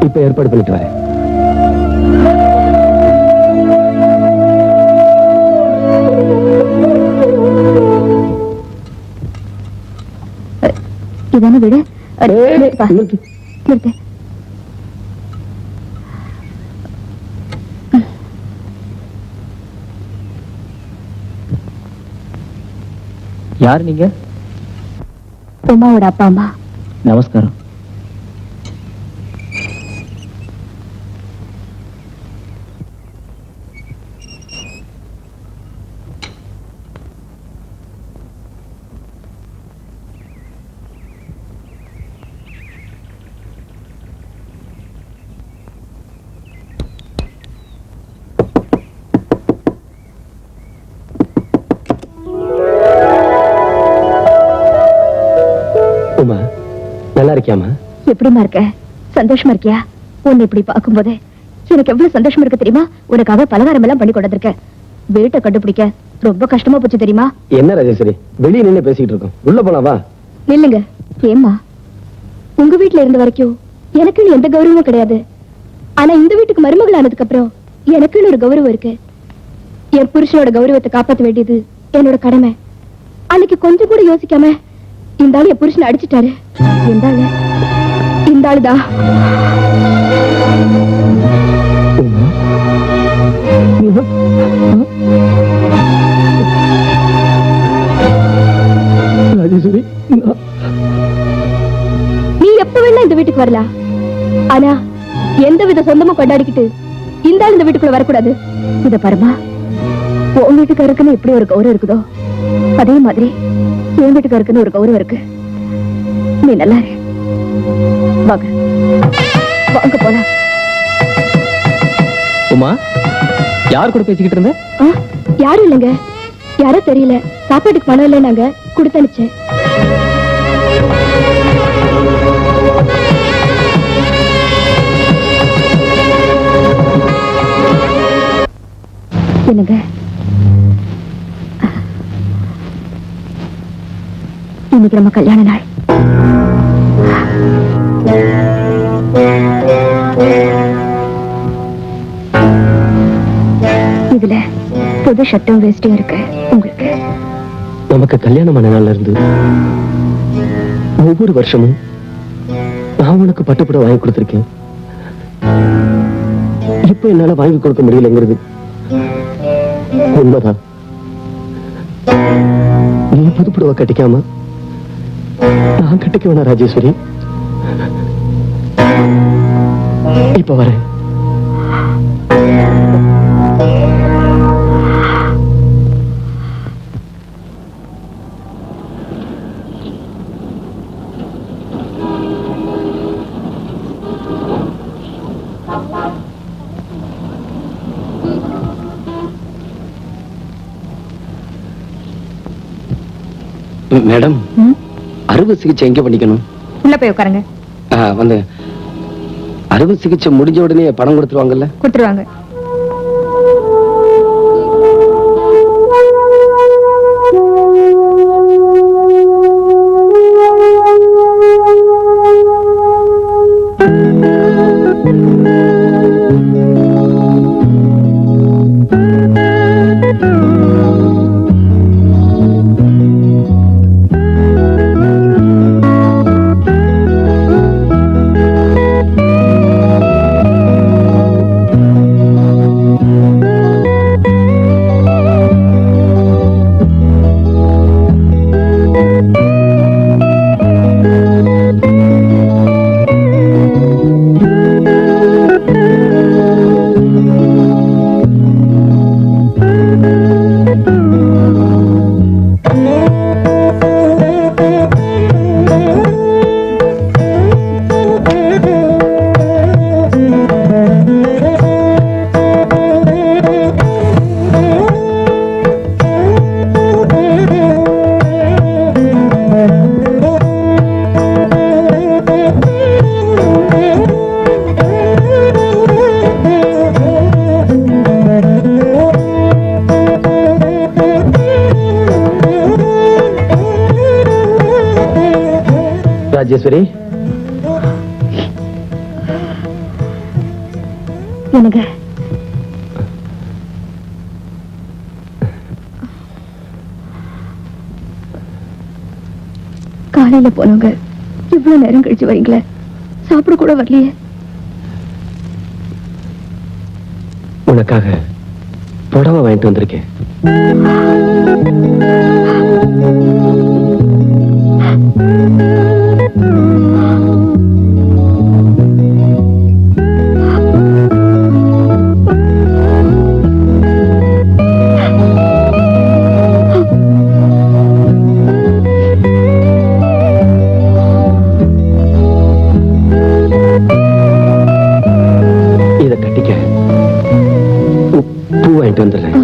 இப்ப ஏற்பாடு பண்ணிட்டு வரேன். இதான விடு. யாரு நீங்க? உமாவோட அப்பா அம்மா. நமஸ்காரம். உமா, நல்லா இருக்கியாமா? எப்படிமா இருக்க? சந்தோஷமா இருக்கியா? உன்னை இப்படி பார்க்கும் போதே எனக்கு எவ்வளவு சந்தோஷமா இருக்கு தெரியுமா? உனக்காக பலகாரம் எல்லாம் பண்ணி கொண்டு வந்திருக்கேன். வீட்டை கண்டுபிடிக்க ரொம்ப கஷ்டமா போச்சு தெரியுமா? என்ன ராஜேஸ்வரி, வெளியே நின்று பேசிட்டு இருக்கோம், உள்ள போலாம் வா. நில்லுங்க. ஏம்மா, உங்க வீட்டுல இருந்த வரைக்கும் எனக்குன்னு எந்த கௌரவமும் கிடையாது. ஆனா இந்த வீட்டுக்கு மருமகள் ஆனதுக்கு அப்புறம் எனக்குன்னு ஒரு கௌரவம் இருக்கு. என் புருஷனோட கௌரவத்தை காப்பாற்ற வேண்டியது என்னோட கடமை. அன்னைக்கு கொஞ்சம் கூட யோசிக்காம இந்த ஆளு என் புருஷனை அடிச்சிட்டாரு. இந்த ஆளுதான். ராஜேஸ்வரி, நீ எப்ப வேணா இந்த வீட்டுக்கு வரலாம். ஆனா எந்த வித சொந்தமும் கொண்டாடிக்கிட்டு இந்த ஆள் இந்த வீட்டுக்குள்ள வரக்கூடாது. இத பாருமா, உன் வீட்டுக்காருக்குன்னு எப்படி ஒரு கௌரவம் இருக்குதோ அதே மாதிரி என் வீட்டுக்காருக்குன்னு ஒரு கௌரவம் இருக்கு. நீ நல்லா இரு. வாங்க வாங்க போலாம். உமா, யார் கூட பேசிக்கிட்டு இருந்த? யாரும் இல்லைங்க, யாரோ தெரியல. சாப்பாட்டுக்கு பணம் இல்லை, நாங்க கொடுத்தனுச்சேன். என்னங்க, இன்னைக்கு நம்ம கல்யாண நாள். இதுல புது ஷர்ட்டும் வேஸ்டியும் இருக்கு உங்களுக்கு. நமக்கு கல்யாணமான நாள்ல இருந்து ஒவ்வொரு வருஷமும் நான் உனக்கு பட்டுப்பட வாங்கி கொடுத்திருக்கேன். இப்ப என்னால வாங்கி கொடுக்க முடியலங்கிறது உண்மைதான். நீ புதுப்புடவை கட்டிக்காம நான் கட்டிக்க வேணா ராஜேஸ்வரி. இப்ப வரேன். மேடம், அறுவை சிகிச்சை எங்க பண்ணிக்கணும்? உள்ள போய் உட்காருங்க. வந்து அறுவை சிகிச்சை முடிஞ்ச உடனே பணம் கொடுத்துருவாங்கல்ல? கொடுத்துருவாங்க. ராஜேஸ்வரி, எனக்கு காலையில போனவங்க இவ்வளவு நேரம் கழிச்சு வரீங்களே, சாப்பிட கூட வரலையே. உனக்காக புடவை வாங்கிட்டு வந்திருக்கேன். இத கட்டிக்க பூ வாங்கிட்டு வந்துடுறேன்.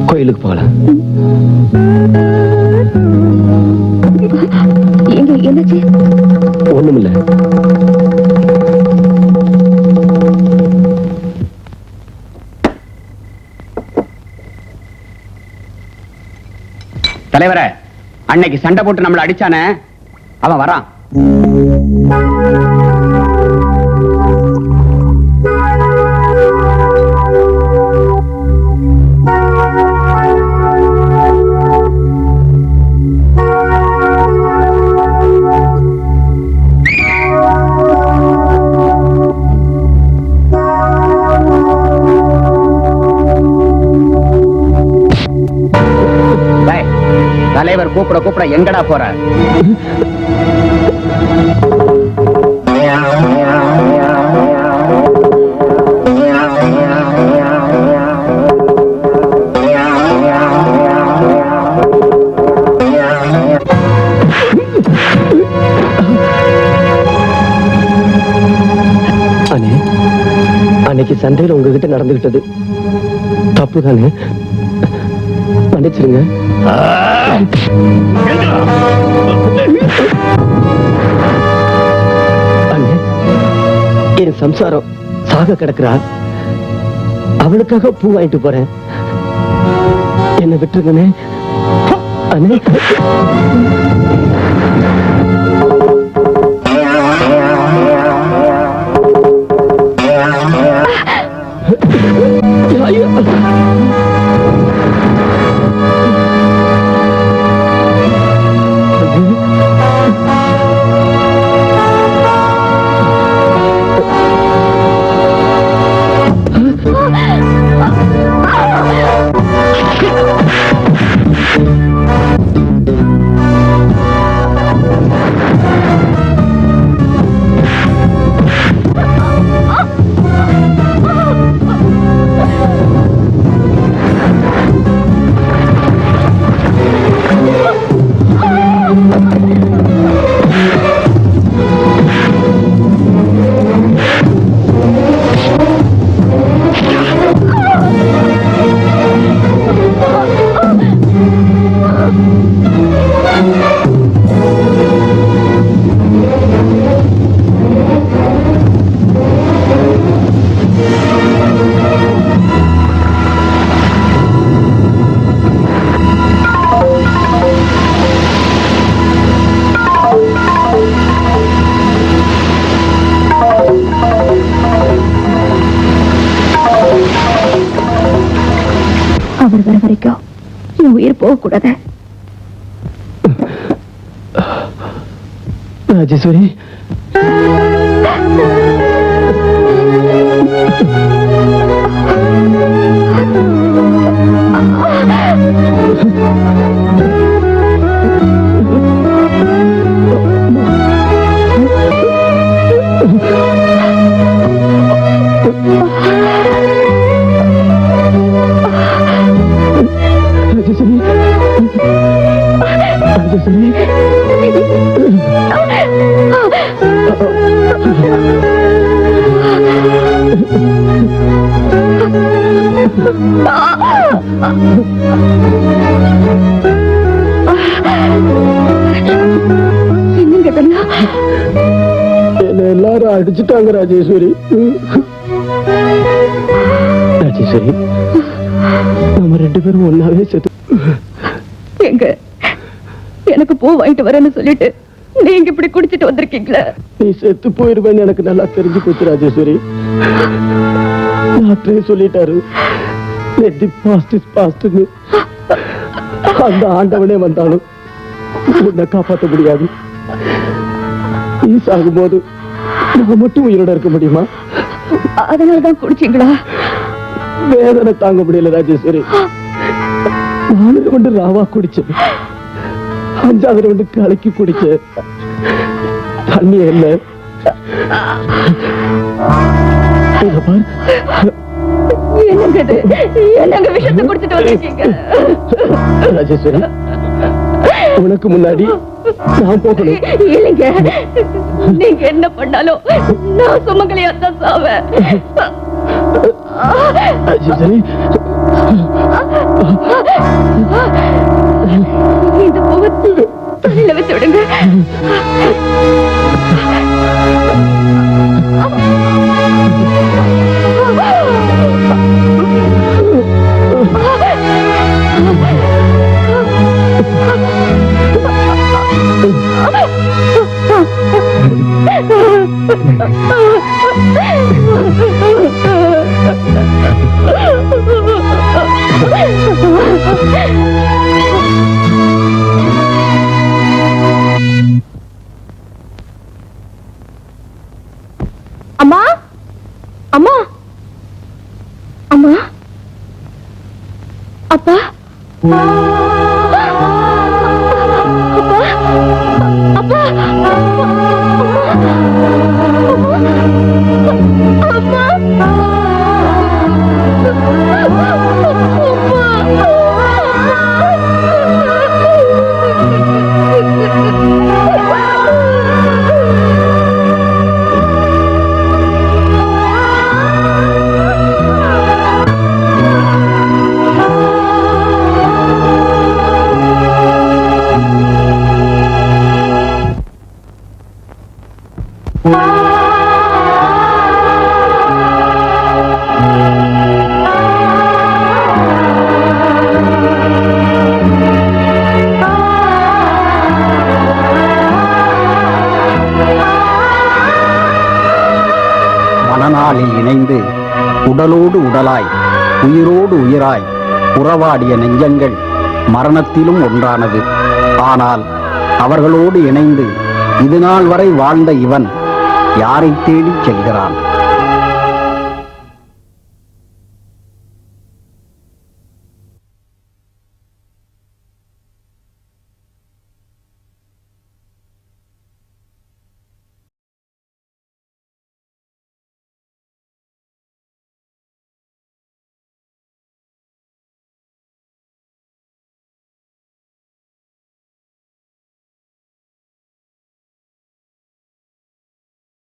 கோயிலுக்கு போகலாம். எங்க என்னாச்சு? ஒண்ணுமில்ல. தலைவரே, அன்னைக்கு சண்டை போட்டு நம்மள அடிச்சானே, அவன் வரான். தலைவர் கூப்பிட கூப்பிட எங்கடா போற? அன்னைக்கு சண்டையில் உங்ககிட்ட நடந்துகிட்டது தப்பு தானே, மன்னிச்சிருங்க. அண்ணே, என் சம்சாரம் சாக கிடக்குறா, அவளுக்காக பூ வாங்கிட்டு போறேன், என்ன விட்டுருங்கண்ணே. அண்ணே, அவர் வர வரைக்கும் என் உயிர் போக கூடாது. ராஜேஸ்வரி, என்னங்க என்ன எல்லாரும் அடிச்சுட்டாங்க ராஜேஸ்வரி. ராஜேஸ்வரி, நம்ம ரெண்டு பேரும் ஒன்னாவே செத்து. எங்க எனக்கு பூ வாங்கிட்டு வரேன்னு சொல்லிட்டு நீங்க இப்படி குடிச்சிட்டு வந்திருக்கீங்களே? நீ செத்து போயிருவேன்னு எனக்கு நல்லா தெரிஞ்சு போச்சு ராஜேஸ்வரி. டாக்டரே சொல்லிட்டாரு, let the past is past ன்னு. அந்த ஆண்டவனே வந்தாலும் உன்னை காப்பாற்ற முடியாது. நீ சாகும்போது நான் மட்டும் உயிரோட இருக்க முடியுமா? அதனாலதான் குடிச்சீங்களா? வேதனை தாங்க முடியல ராஜேஸ்வரி. 4 ரவுண்டு ராவா குடிச்சேன், 5வது ரவுண்டு கலக்கி குடிச்சேன். தண்ணி என்ன இங்க பாரு. என்னங்க இது? என்னங்க விஷத்தை குடிச்சிட்டு வந்திருக்கீங்க? ராஜேஸ்வரி, உனக்கு முன்னாடி நான் போகணும். இல்லைங்க, நீங்க என்ன பண்ணாலும் நான் சுமங்கலியா தான் சாவேன். ராஜேஸ்வரி, இந்த முகத்து தலையில வச்சு விடுங்க. அம்மா, அம்மா, அம்மா, அப்பா, அப்பா, மனநாளில் இணைந்து உடலோடு உடலாய் உயிரோடு உயிராய் உறவாடிய நெஞ்சங்கள் மரணத்திலும் ஒன்றானது. ஆனால் அவர்களோடு இணைந்து இதுநாள் வரை வாழ்ந்த இவன் யாரை தேடிச் செல்கிறான்?